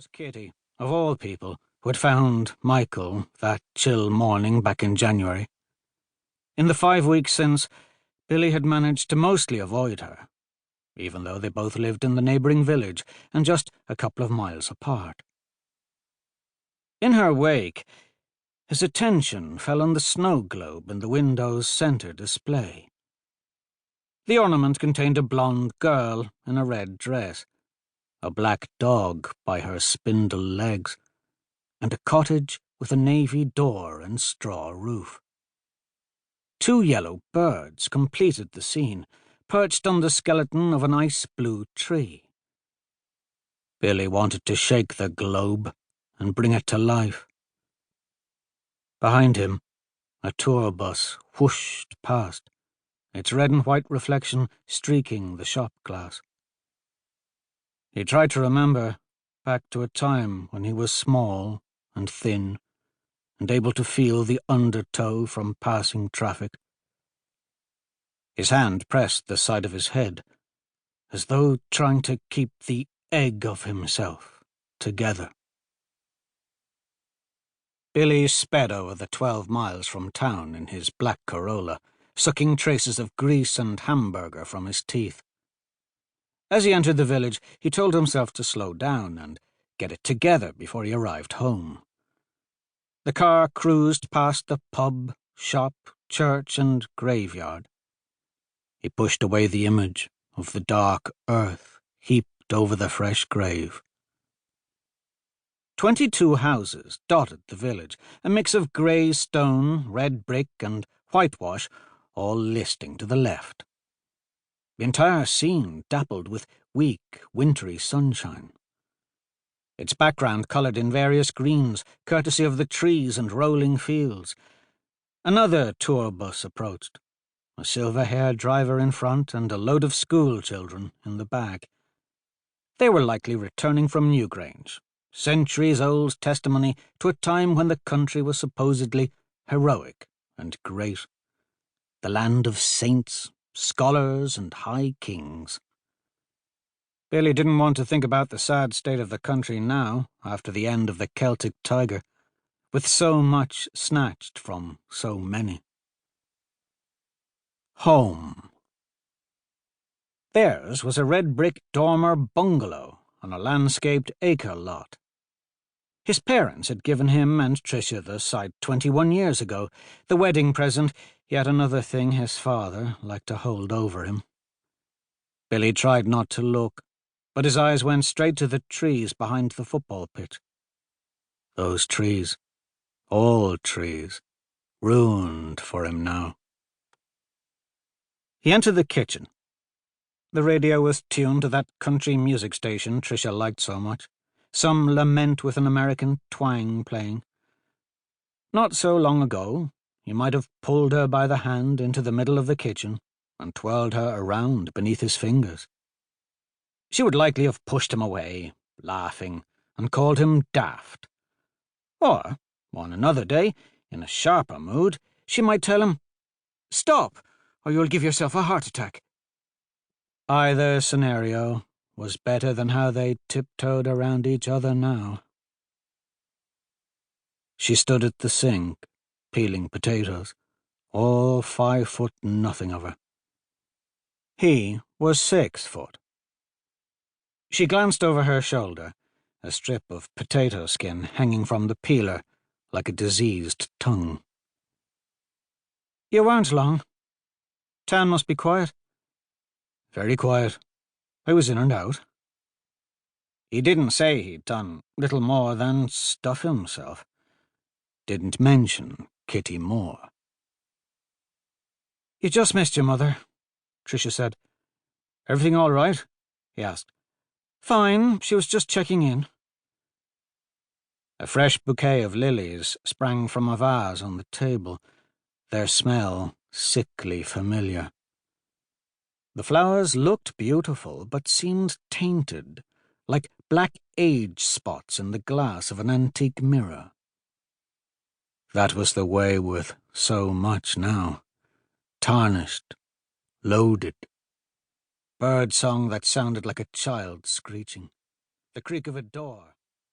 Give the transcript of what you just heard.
was Kitty, of all people, who had found Michael that chill morning back in January. In the 5 weeks since, Billy had managed to mostly avoid her, even though they both lived in the neighbouring village and just a couple of miles apart. In her wake, his attention fell on the snow globe in the window's centre display. The ornament contained a blonde girl in a red dress, a black dog by her spindle legs, and a cottage with a navy door and straw roof. 2 yellow birds completed the scene, perched on the skeleton of an ice-blue tree. Billy wanted to shake the globe and bring it to life. Behind him, a tour bus whooshed past, its red and white reflection streaking the shop glass. He tried to remember back to a time when he was small and thin and able to feel the undertow from passing traffic. His hand pressed the side of his head, as though trying to keep the egg of himself together. Billy sped over the 12 miles from town in his black Corolla, sucking traces of grease and hamburger from his teeth. As he entered the village, he told himself to slow down and get it together before he arrived home. The car cruised past the pub, shop, church, and graveyard. He pushed away the image of the dark earth heaped over the fresh grave. 22 houses dotted the village, a mix of grey stone, red brick, and whitewash, all listing to the left. The entire scene dappled with weak, wintry sunshine. Its background coloured in various greens, courtesy of the trees and rolling fields. Another tour bus approached, a silver-haired driver in front and a load of school children in the back. They were likely returning from Newgrange, centuries-old testimony to a time when the country was supposedly heroic and great, the land of saints, scholars, and high kings. Billy didn't want to think about the sad state of the country now, after the end of the Celtic Tiger, with so much snatched from so many. Home. Theirs was a red-brick dormer bungalow on a landscaped acre lot. His parents had given him and Tricia the site 21 years ago, the wedding present, yet another thing his father liked to hold over him. Billy tried not to look, but his eyes went straight to the trees behind the football pitch. Those trees, all trees, ruined for him now. He entered the kitchen. The radio was tuned to that country music station Tricia liked so much, some lament with an American twang playing. Not so long ago, he might have pulled her by the hand into the middle of the kitchen and twirled her around beneath his fingers. She would likely have pushed him away, laughing, and called him daft. Or, on another day, in a sharper mood, she might tell him, "Stop, or you'll give yourself a heart attack." Either scenario was better than how they tiptoed around each other now. She stood at the sink, peeling potatoes, all 5 foot nothing of her. He was 6 foot. She glanced over her shoulder, a strip of potato skin hanging from the peeler like a diseased tongue. "You weren't long. Town must be quiet." "Very quiet. I was in and out." He didn't say he'd done little more than stuff himself. Didn't mention Kitty Moore. "You just missed your mother," Tricia said. "Everything all right?" he asked. "Fine, she was just checking in." A fresh bouquet of lilies sprang from a vase on the table, their smell sickly familiar. The flowers looked beautiful, but seemed tainted, like black age spots in the glass of an antique mirror. That was the way with so much now. Tarnished, loaded. Birdsong that sounded like a child screeching. The creak of a door